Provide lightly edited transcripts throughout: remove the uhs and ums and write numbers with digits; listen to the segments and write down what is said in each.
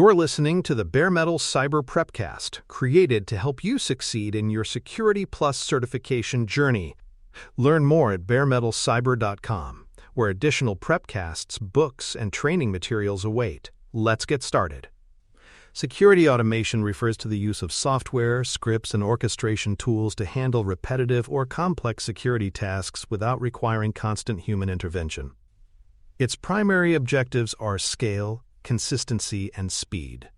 You're listening to the Bare Metal Cyber Prepcast, created to help you succeed in your Security Plus certification journey. Learn more at baremetalcyber.com, where additional prepcasts, books, and training materials await. Let's get started. Security automation refers to the use of software, scripts, and orchestration tools to handle repetitive or complex security tasks without requiring constant human intervention. Its primary objectives are scale, consistency, and speed.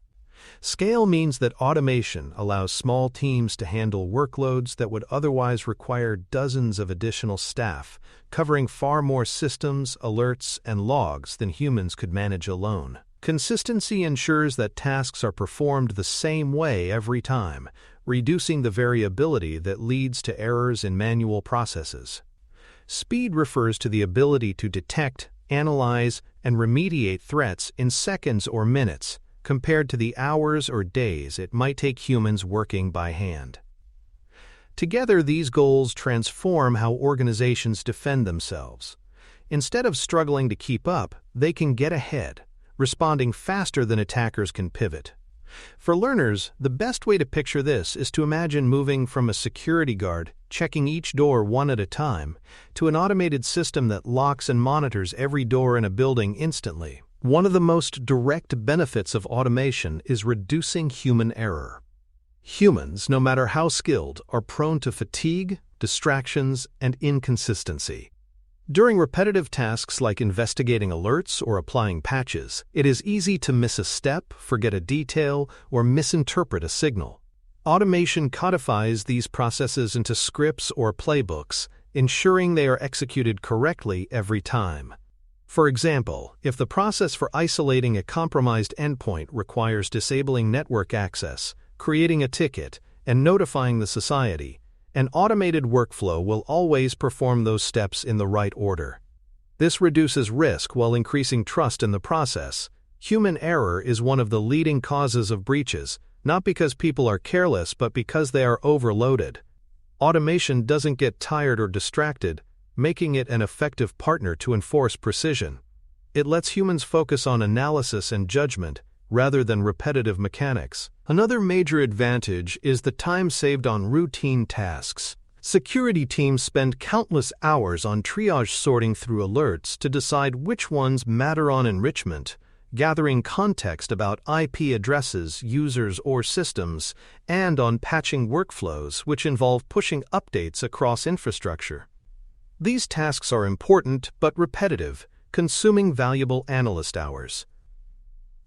Scale means that automation allows small teams to handle workloads that would otherwise require dozens of additional staff, covering far more systems, alerts, and logs than humans could manage alone. Consistency ensures that tasks are performed the same way every time, reducing the variability that leads to errors in manual processes. Speed refers to the ability to detect, analyze, and remediate threats in seconds or minutes, compared to the hours or days it might take humans working by hand. Together, these goals transform how organizations defend themselves. Instead of struggling to keep up, they can get ahead, responding faster than attackers can pivot. For learners, the best way to picture this is to imagine moving from a security guard checking each door one at a time to an automated system that locks and monitors every door in a building instantly. One of the most direct benefits of automation is reducing human error. Humans, no matter how skilled, are prone to fatigue, distractions, and inconsistency. During repetitive tasks like investigating alerts or applying patches, it is easy to miss a step, forget a detail, or misinterpret a signal. Automation codifies these processes into scripts or playbooks, ensuring they are executed correctly every time. For example, if the process for isolating a compromised endpoint requires disabling network access, creating a ticket, and notifying the society, an automated workflow will always perform those steps in the right order. This reduces risk while increasing trust in the process. Human error is one of the leading causes of breaches, not because people are careless but because they are overloaded. Automation doesn't get tired or distracted, making it an effective partner to enforce precision. It lets humans focus on analysis and judgment, rather than repetitive mechanics. Another major advantage is the time saved on routine tasks. Security teams spend countless hours on triage sorting through alerts to decide which ones matter on enrichment, gathering context about IP addresses, users, or systems, and on patching workflows which involve pushing updates across infrastructure. These tasks are important but repetitive, consuming valuable analyst hours.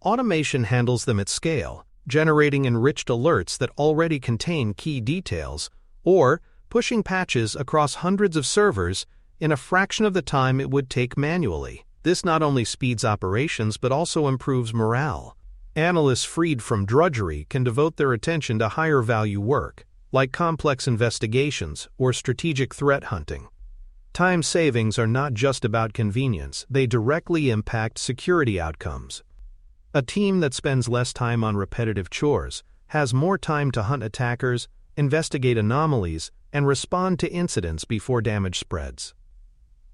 Automation handles them at scale, generating enriched alerts that already contain key details, or pushing patches across hundreds of servers in a fraction of the time it would take manually. This not only speeds operations but also improves morale. Analysts freed from drudgery can devote their attention to higher-value work, like complex investigations or strategic threat hunting. Time savings are not just about convenience, they directly impact security outcomes. A team that spends less time on repetitive chores has more time to hunt attackers, investigate anomalies, and respond to incidents before damage spreads.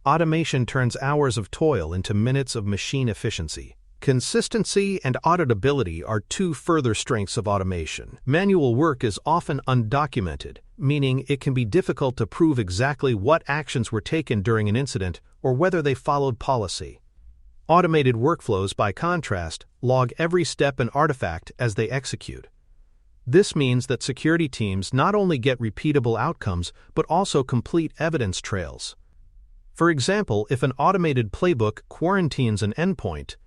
Automation turns hours of toil into minutes of machine efficiency. Consistency and auditability are two further strengths of automation. Manual work is often undocumented, meaning it can be difficult to prove exactly what actions were taken during an incident or whether they followed policy. Automated workflows, by contrast, log every step and artifact as they execute. This means that security teams not only get repeatable outcomes but also complete evidence trails. For example, if an automated playbook quarantines an endpoint,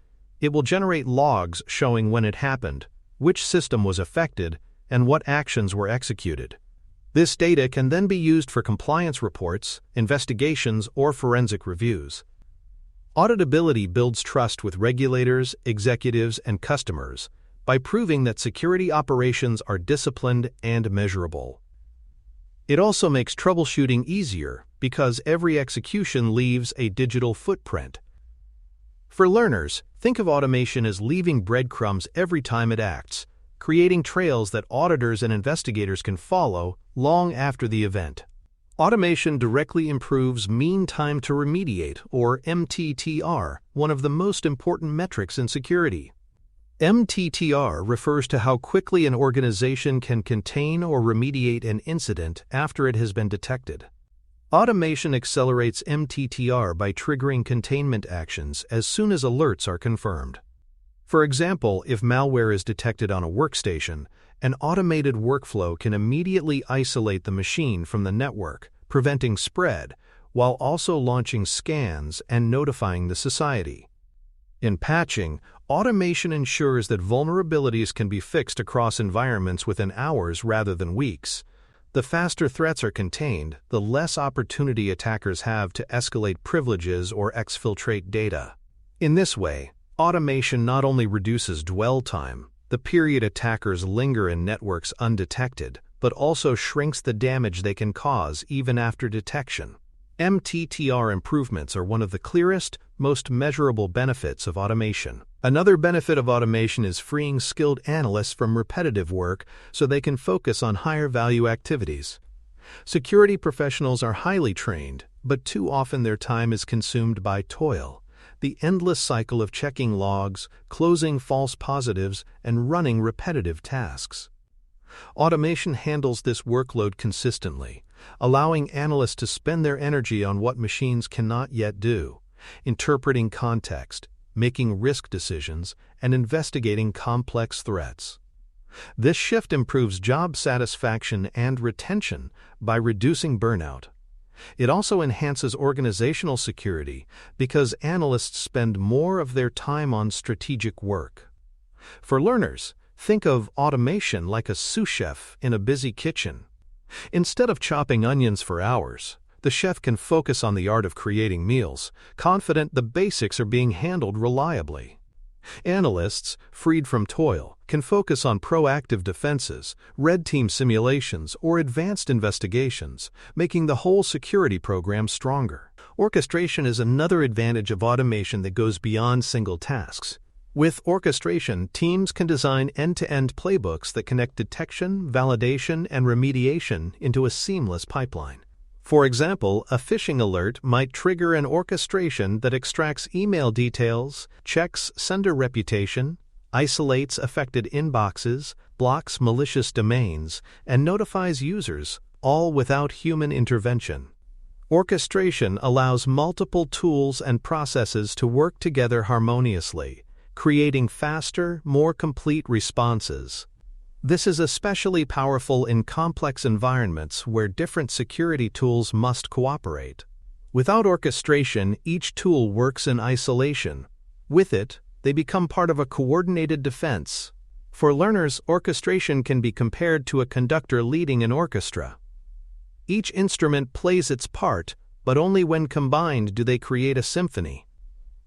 it will generate logs showing when it happened, which system was affected, and what actions were executed. This data can then be used for compliance reports, investigations, or forensic reviews. Auditability builds trust with regulators, executives, and customers by proving that security operations are disciplined and measurable. It also makes troubleshooting easier because every execution leaves a digital footprint. For learners, think of automation as leaving breadcrumbs every time it acts, creating trails that auditors and investigators can follow long after the event. Automation directly improves mean time to remediate, or MTTR, one of the most important metrics in security. MTTR refers to how quickly an organization can contain or remediate an incident after it has been detected. Automation accelerates MTTR by triggering containment actions as soon as alerts are confirmed. For example, if malware is detected on a workstation, an automated workflow can immediately isolate the machine from the network, preventing spread, while also launching scans and notifying the society. In patching, automation ensures that vulnerabilities can be fixed across environments within hours rather than weeks. The faster threats are contained, the less opportunity attackers have to escalate privileges or exfiltrate data. In this way, automation not only reduces dwell time, the period attackers linger in networks undetected, but also shrinks the damage they can cause even after detection. MTTR improvements are one of the clearest, most measurable benefits of automation. Another benefit of automation is freeing skilled analysts from repetitive work so they can focus on higher-value activities. Security professionals are highly trained, but too often their time is consumed by toil. The endless cycle of checking logs, closing false positives, and running repetitive tasks. Automation handles this workload consistently, allowing analysts to spend their energy on what machines cannot yet do, interpreting context, making risk decisions, and investigating complex threats. This shift improves job satisfaction and retention by reducing burnout. It also enhances organizational security because analysts spend more of their time on strategic work. For learners, think of automation like a sous chef in a busy kitchen. Instead of chopping onions for hours, the chef can focus on the art of creating meals, confident the basics are being handled reliably. Analysts, freed from toil, can focus on proactive defenses, red team simulations, or advanced investigations, making the whole security program stronger. Orchestration is another advantage of automation that goes beyond single tasks. With orchestration, teams can design end-to-end playbooks that connect detection, validation, and remediation into a seamless pipeline. For example, a phishing alert might trigger an orchestration that extracts email details, checks sender reputation, isolates affected inboxes, blocks malicious domains, and notifies users, all without human intervention. Orchestration allows multiple tools and processes to work together harmoniously, creating faster, more complete responses. This is especially powerful in complex environments where different security tools must cooperate. Without orchestration, each tool works in isolation. With it, they become part of a coordinated defense. For learners, orchestration can be compared to a conductor leading an orchestra. Each instrument plays its part, but only when combined do they create a symphony.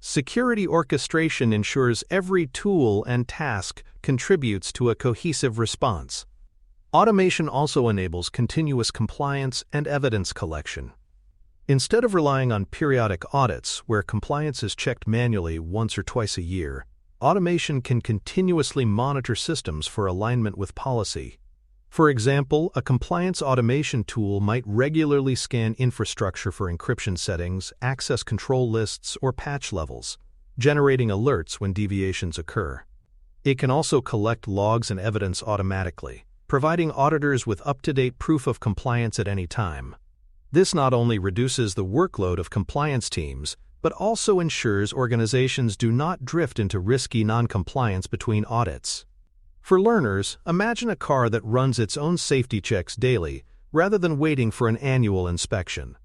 Security orchestration ensures every tool and task contributes to a cohesive response. Automation also enables continuous compliance and evidence collection. Instead of relying on periodic audits where compliance is checked manually once or twice a year, automation can continuously monitor systems for alignment with policy. For example, a compliance automation tool might regularly scan infrastructure for encryption settings, access control lists, or patch levels, generating alerts when deviations occur. It can also collect logs and evidence automatically, providing auditors with up-to-date proof of compliance at any time. This not only reduces the workload of compliance teams, but also ensures organizations do not drift into risky non-compliance between audits. For learners, imagine a car that runs its own safety checks daily, rather than waiting for an annual inspection.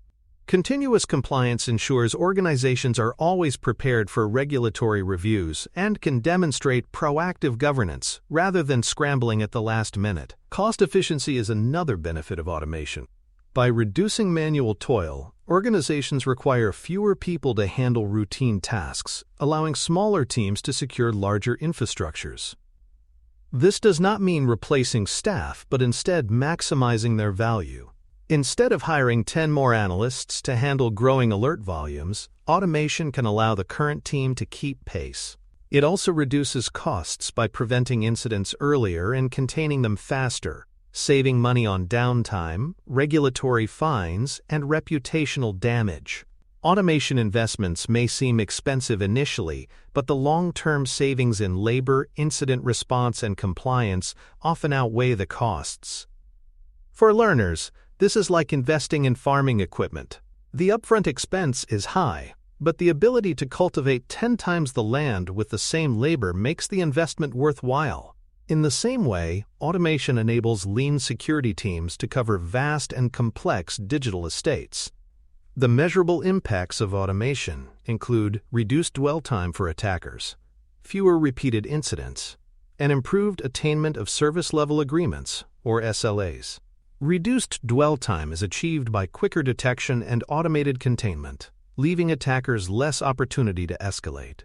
Continuous compliance ensures organizations are always prepared for regulatory reviews and can demonstrate proactive governance rather than scrambling at the last minute. Cost efficiency is another benefit of automation. By reducing manual toil, organizations require fewer people to handle routine tasks, allowing smaller teams to secure larger infrastructures. This does not mean replacing staff, but instead maximizing their value. Instead of hiring 10 more analysts to handle growing alert volumes, automation can allow the current team to keep pace. It also reduces costs by preventing incidents earlier and containing them faster, saving money on downtime, regulatory fines, and reputational damage. Automation investments may seem expensive initially, but the long-term savings in labor, incident response, and compliance often outweigh the costs. For learners, this is like investing in farming equipment. The upfront expense is high, but the ability to cultivate 10 times the land with the same labor makes the investment worthwhile. In the same way, automation enables lean security teams to cover vast and complex digital estates. The measurable impacts of automation include reduced dwell time for attackers, fewer repeated incidents, and improved attainment of service-level agreements, or SLAs. Reduced dwell time is achieved by quicker detection and automated containment, leaving attackers less opportunity to escalate.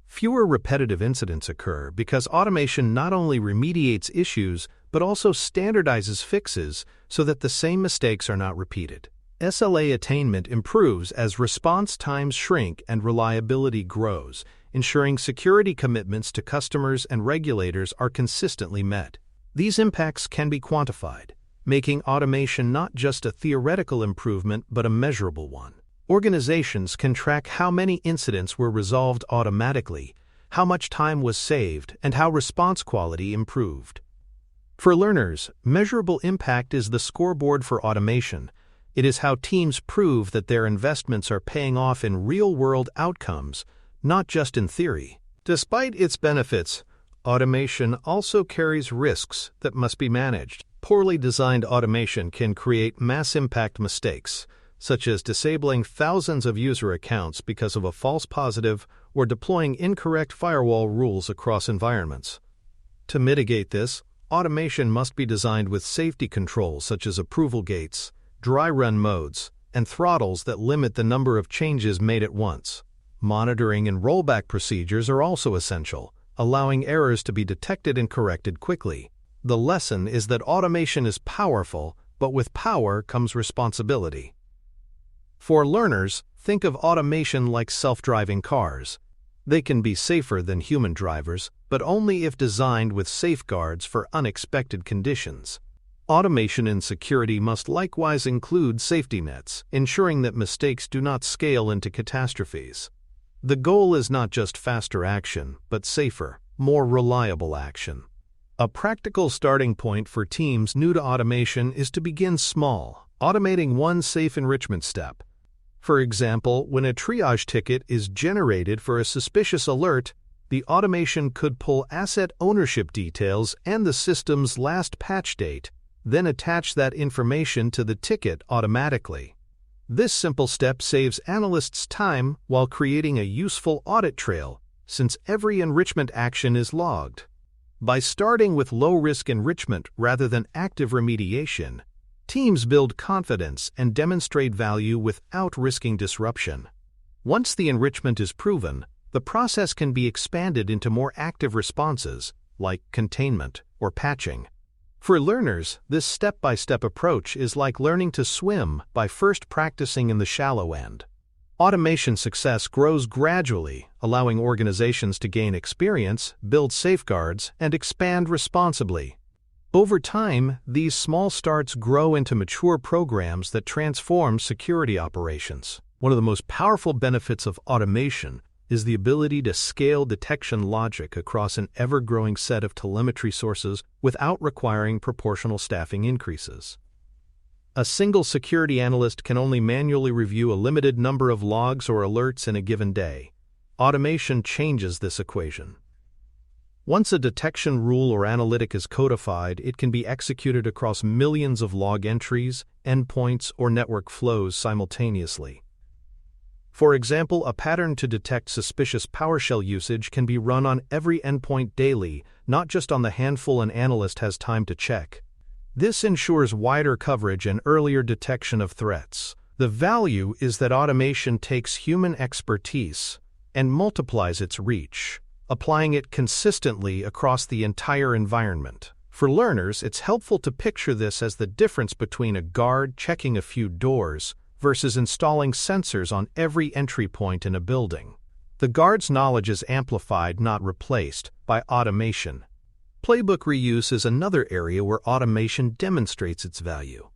Fewer repetitive incidents occur because automation not only remediates issues but also standardizes fixes so that the same mistakes are not repeated. SLA attainment improves as response times shrink and reliability grows, ensuring security commitments to customers and regulators are consistently met. These impacts can be quantified, making automation not just a theoretical improvement but a measurable one. Organizations can track how many incidents were resolved automatically, how much time was saved, and how response quality improved. For learners, measurable impact is the scoreboard for automation. It is how teams prove that their investments are paying off in real-world outcomes, not just in theory. Despite its benefits, automation also carries risks that must be managed. Poorly designed automation can create mass-impact mistakes, such as disabling thousands of user accounts because of a false positive or deploying incorrect firewall rules across environments. To mitigate this, automation must be designed with safety controls such as approval gates, dry run modes, and throttles that limit the number of changes made at once. Monitoring and rollback procedures are also essential, allowing errors to be detected and corrected quickly. The lesson is that automation is powerful, but with power comes responsibility. For learners, think of automation like self-driving cars. They can be safer than human drivers, but only if designed with safeguards for unexpected conditions. Automation in security must likewise include safety nets, ensuring that mistakes do not scale into catastrophes. The goal is not just faster action, but safer, more reliable action. A practical starting point for teams new to automation is to begin small, automating one safe enrichment step. For example, when a triage ticket is generated for a suspicious alert, the automation could pull asset ownership details and the system's last patch date, then attach that information to the ticket automatically. This simple step saves analysts time while creating a useful audit trail, since every enrichment action is logged. By starting with low-risk enrichment rather than active remediation, teams build confidence and demonstrate value without risking disruption. Once the enrichment is proven, the process can be expanded into more active responses, like containment or patching. For learners, this step-by-step approach is like learning to swim by first practicing in the shallow end. Automation success grows gradually, allowing organizations to gain experience, build safeguards, and expand responsibly. Over time, these small starts grow into mature programs that transform security operations. One of the most powerful benefits of automation is the ability to scale detection logic across an ever-growing set of telemetry sources without requiring proportional staffing increases. A single security analyst can only manually review a limited number of logs or alerts in a given day. Automation changes this equation. Once a detection rule or analytic is codified, it can be executed across millions of log entries, endpoints, or network flows simultaneously. For example, a pattern to detect suspicious PowerShell usage can be run on every endpoint daily, not just on the handful an analyst has time to check. This ensures wider coverage and earlier detection of threats. The value is that automation takes human expertise and multiplies its reach, applying it consistently across the entire environment. For learners, it's helpful to picture this as the difference between a guard checking a few doors versus installing sensors on every entry point in a building. The guard's knowledge is amplified, not replaced, by automation. Playbook reuse is another area where automation demonstrates its value.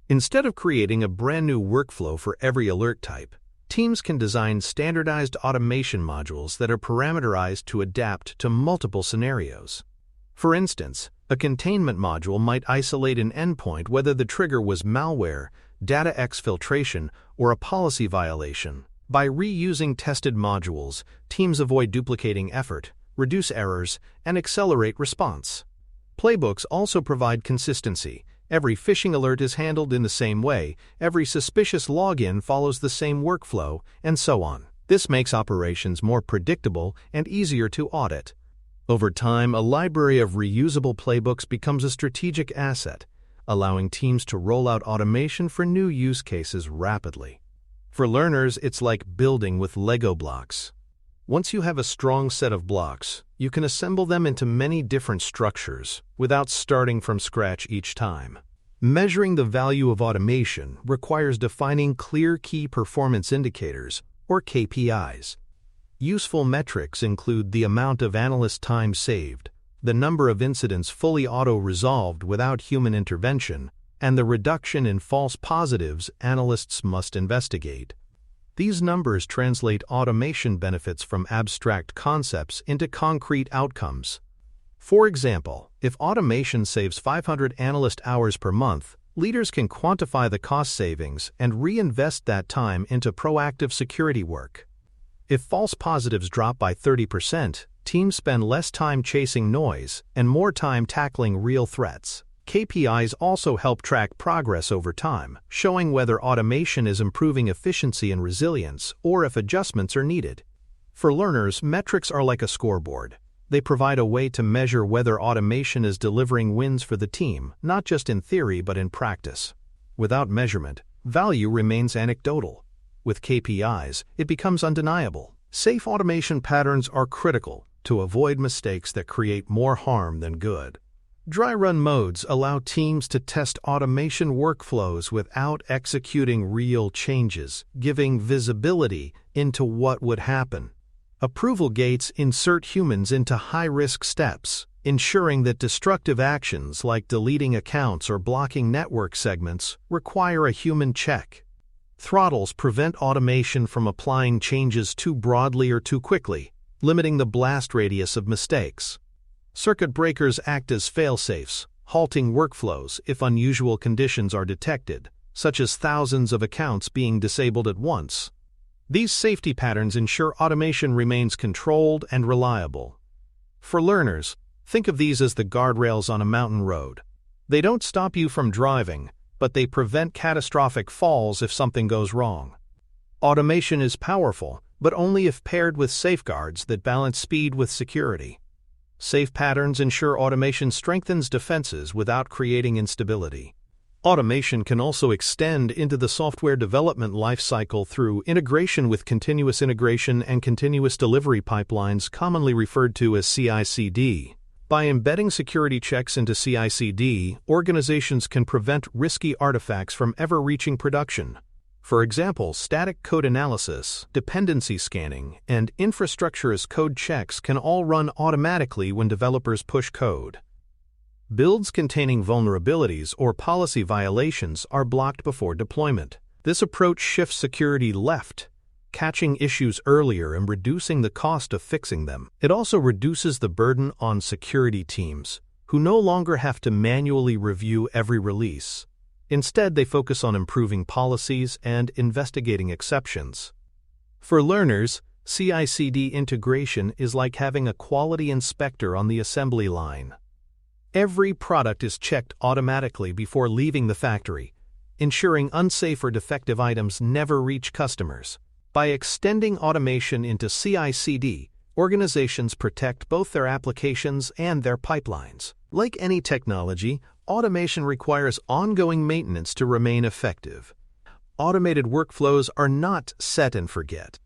Instead of creating a brand new workflow for every alert type, teams can design standardized automation modules that are parameterized to adapt to multiple scenarios. For instance, a containment module might isolate an endpoint whether the trigger was malware, data exfiltration, or a policy violation. By reusing tested modules, teams avoid duplicating effort, reduce errors, and accelerate response. Playbooks also provide consistency. Every phishing alert is handled in the same way, every suspicious login follows the same workflow, and so on. This makes operations more predictable and easier to audit. Over time, a library of reusable playbooks becomes a strategic asset, allowing teams to roll out automation for new use cases rapidly. For learners, it's like building with Lego blocks. Once you have a strong set of blocks, you can assemble them into many different structures without starting from scratch each time. Measuring the value of automation requires defining clear key performance indicators, or KPIs. Useful metrics include the amount of analyst time saved, the number of incidents fully auto-resolved without human intervention, and the reduction in false positives analysts must investigate. These numbers translate automation benefits from abstract concepts into concrete outcomes. For example, if automation saves 500 analyst hours per month, leaders can quantify the cost savings and reinvest that time into proactive security work. If false positives drop by 30%, teams spend less time chasing noise and more time tackling real threats. KPIs also help track progress over time, showing whether automation is improving efficiency and resilience or if adjustments are needed. For learners, metrics are like a scoreboard. They provide a way to measure whether automation is delivering wins for the team, not just in theory but in practice. Without measurement, value remains anecdotal. With KPIs, it becomes undeniable. Safe automation patterns are critical to avoid mistakes that create more harm than good. Dry run modes allow teams to test automation workflows without executing real changes, giving visibility into what would happen. Approval gates insert humans into high-risk steps, ensuring that destructive actions like deleting accounts or blocking network segments require a human check. Throttles prevent automation from applying changes too broadly or too quickly, limiting the blast radius of mistakes. Circuit breakers act as fail-safes, halting workflows if unusual conditions are detected, such as thousands of accounts being disabled at once. These safety patterns ensure automation remains controlled and reliable. For learners, think of these as the guardrails on a mountain road. They don't stop you from driving, but they prevent catastrophic falls if something goes wrong. Automation is powerful, but only if paired with safeguards that balance speed with security. Safe patterns ensure automation strengthens defenses without creating instability. Automation can also extend into the software development lifecycle through integration with continuous integration and continuous delivery pipelines, commonly referred to as CI/CD. By embedding security checks into CI/CD, organizations can prevent risky artifacts from ever reaching production. For example, static code analysis, dependency scanning, and infrastructure as code checks can all run automatically when developers push code. Builds containing vulnerabilities or policy violations are blocked before deployment. This approach shifts security left, catching issues earlier and reducing the cost of fixing them. It also reduces the burden on security teams, who no longer have to manually review every release. Instead, they focus on improving policies and investigating exceptions. For learners, CI/CD integration is like having a quality inspector on the assembly line. Every product is checked automatically before leaving the factory, ensuring unsafe or defective items never reach customers. By extending automation into CI/CD, organizations protect both their applications and their pipelines. Like any technology, automation requires ongoing maintenance to remain effective. Automated workflows are not set and forget.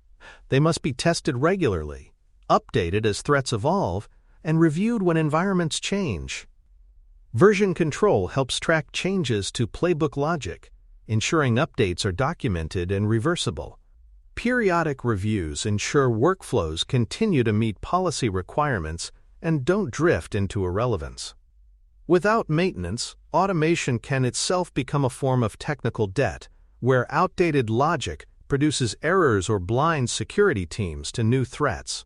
They must be tested regularly, updated as threats evolve, and reviewed when environments change. Version control helps track changes to playbook logic, ensuring updates are documented and reversible. Periodic reviews ensure workflows continue to meet policy requirements and don't drift into irrelevance. Without maintenance, automation can itself become a form of technical debt, where outdated logic produces errors or blinds security teams to new threats.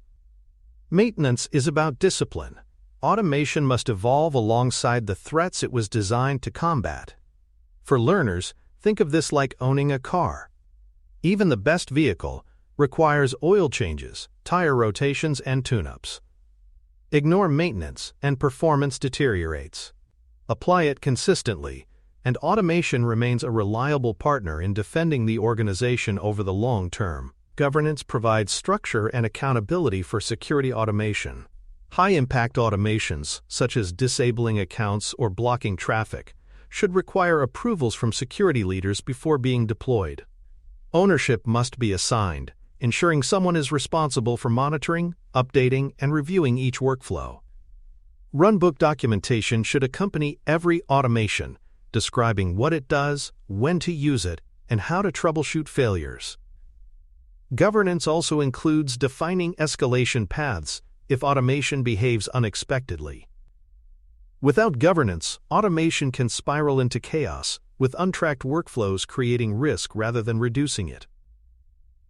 Maintenance is about discipline. Automation must evolve alongside the threats it was designed to combat. For learners, think of this like owning a car. Even the best vehicle requires oil changes, tire rotations, and tune-ups. Ignore maintenance, and performance deteriorates. Apply it consistently, and automation remains a reliable partner in defending the organization over the long term. Governance provides structure and accountability for security automation. High-impact automations, such as disabling accounts or blocking traffic, should require approvals from security leaders before being deployed. Ownership must be assigned, ensuring someone is responsible for monitoring, updating, and reviewing each workflow. Runbook documentation should accompany every automation, describing what it does, when to use it, and how to troubleshoot failures. Governance also includes defining escalation paths if automation behaves unexpectedly. Without governance, automation can spiral into chaos, with untracked workflows creating risk rather than reducing it.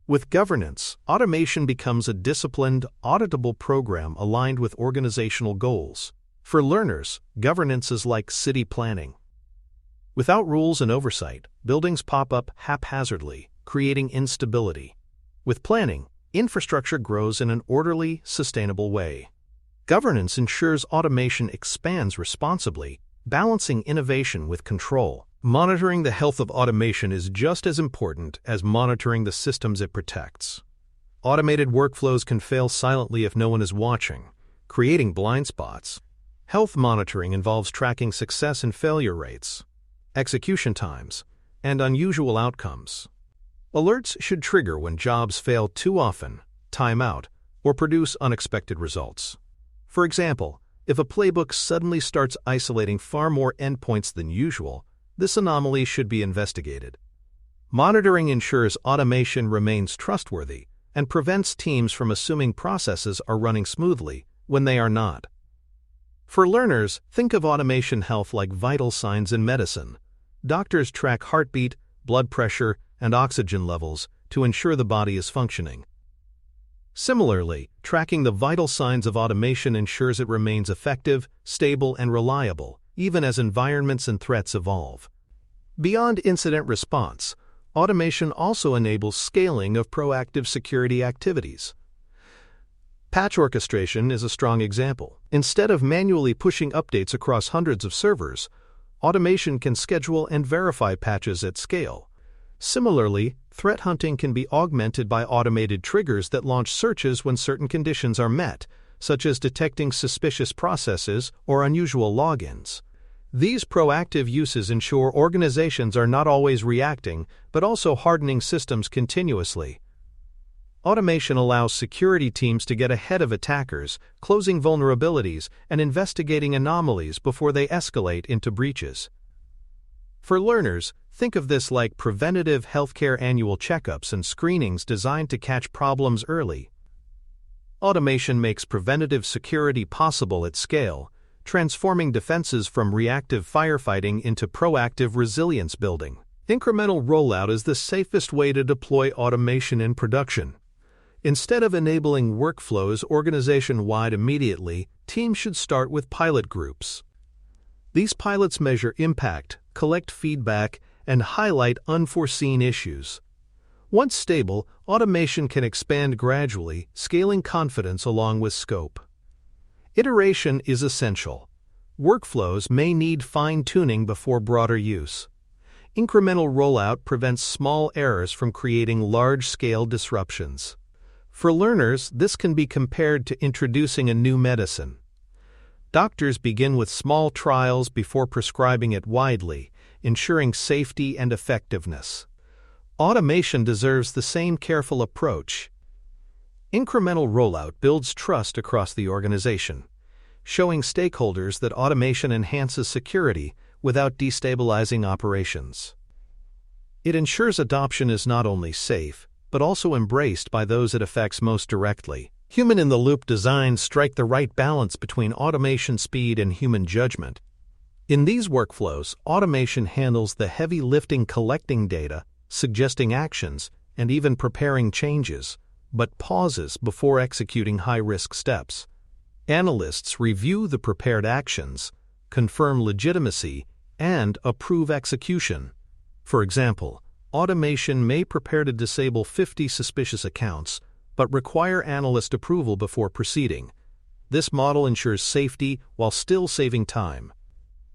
With governance, automation becomes a disciplined, auditable program aligned with organizational goals. For learners, governance is like city planning. Without rules and oversight, buildings pop up haphazardly, creating instability. With planning, infrastructure grows in an orderly, sustainable way. Governance ensures automation expands responsibly, balancing innovation with control. Monitoring the health of automation is just as important as monitoring the systems it protects. Automated workflows can fail silently if no one is watching, creating blind spots. Health monitoring involves tracking success and failure rates, execution times, and unusual outcomes. Alerts should trigger when jobs fail too often, time out, or produce unexpected results. For example, if a playbook suddenly starts isolating far more endpoints than usual, this anomaly should be investigated. Monitoring ensures automation remains trustworthy and prevents teams from assuming processes are running smoothly when they are not. For learners, think of automation health like vital signs in medicine. Doctors track heartbeat, blood pressure, and oxygen levels to ensure the body is functioning. Similarly, tracking the vital signs of automation ensures it remains effective, stable, and reliable, even as environments and threats evolve. Beyond incident response, automation also enables scaling of proactive security activities. Patch orchestration is a strong example. Instead of manually pushing updates across hundreds of servers, automation can schedule and verify patches at scale. Similarly, threat hunting can be augmented by automated triggers that launch searches when certain conditions are met, such as detecting suspicious processes or unusual logins. These proactive uses ensure organizations are not always reacting, but also hardening systems continuously. Automation allows security teams to get ahead of attackers, closing vulnerabilities and investigating anomalies before they escalate into breaches. For learners, think of this like preventative healthcare annual checkups and screenings designed to catch problems early. Automation makes preventative security possible at scale, transforming defenses from reactive firefighting into proactive resilience building. Incremental rollout is the safest way to deploy automation in production. Instead of enabling workflows organization-wide immediately, teams should start with pilot groups. These pilots measure impact, collect feedback, and highlight unforeseen issues. Once stable, automation can expand gradually, scaling confidence along with scope. Iteration is essential. Workflows may need fine-tuning before broader use. Incremental rollout prevents small errors from creating large-scale disruptions. For learners, this can be compared to introducing a new medicine. Doctors begin with small trials before prescribing it widely, ensuring safety and effectiveness. Automation deserves the same careful approach. Incremental rollout builds trust across the organization, showing stakeholders that automation enhances security without destabilizing operations. It ensures adoption is not only safe, but also embraced by those it affects most directly. Human-in-the-loop designs strike the right balance between automation speed and human judgment. In these workflows, automation handles the heavy lifting collecting data, suggesting actions, and even preparing changes, but pauses before executing high-risk steps. Analysts review the prepared actions, confirm legitimacy, and approve execution. For example, automation may prepare to disable 50 suspicious accounts, but require analyst approval before proceeding. This model ensures safety while still saving time.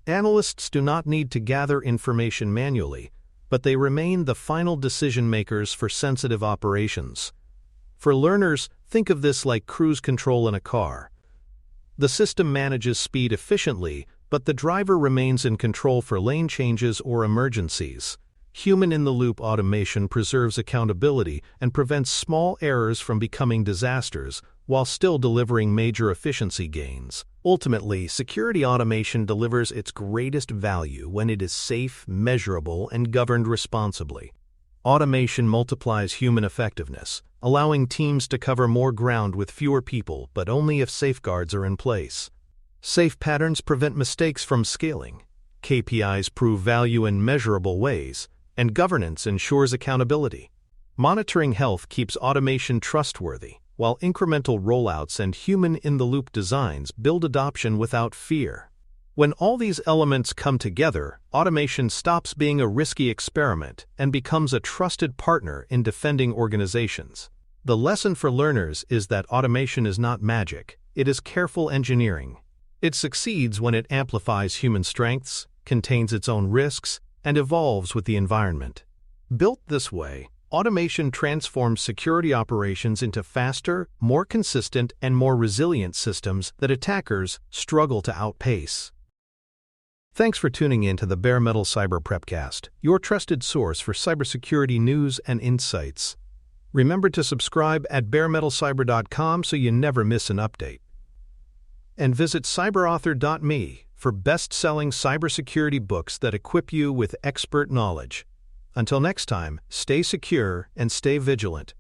Analysts do not need to gather information manually, but they remain the final decision makers for sensitive operations. For learners, think of this like cruise control in a car. The system manages speed efficiently, but the driver remains in control for lane changes or emergencies. Human-in-the-loop automation preserves accountability and prevents small errors from becoming disasters, while still delivering major efficiency gains. Ultimately, security automation delivers its greatest value when it is safe, measurable, and governed responsibly. Automation multiplies human effectiveness, allowing teams to cover more ground with fewer people, but only if safeguards are in place. Safe patterns prevent mistakes from scaling. KPIs prove value in measurable ways, and governance ensures accountability. Monitoring health keeps automation trustworthy, while incremental rollouts and human-in-the-loop designs build adoption without fear. When all these elements come together, automation stops being a risky experiment and becomes a trusted partner in defending organizations. The lesson for learners is that automation is not magic, it is careful engineering. It succeeds when it amplifies human strengths, contains its own risks, and evolves with the environment. Built this way, automation transforms security operations into faster, more consistent, and more resilient systems that attackers struggle to outpace. Thanks for tuning in to the Bare Metal Cyber Prepcast, your trusted source for cybersecurity news and insights. Remember to subscribe at baremetalcyber.com so you never miss an update. And visit cyberauthor.me for best-selling cybersecurity books that equip you with expert knowledge. Until next time, stay secure and stay vigilant.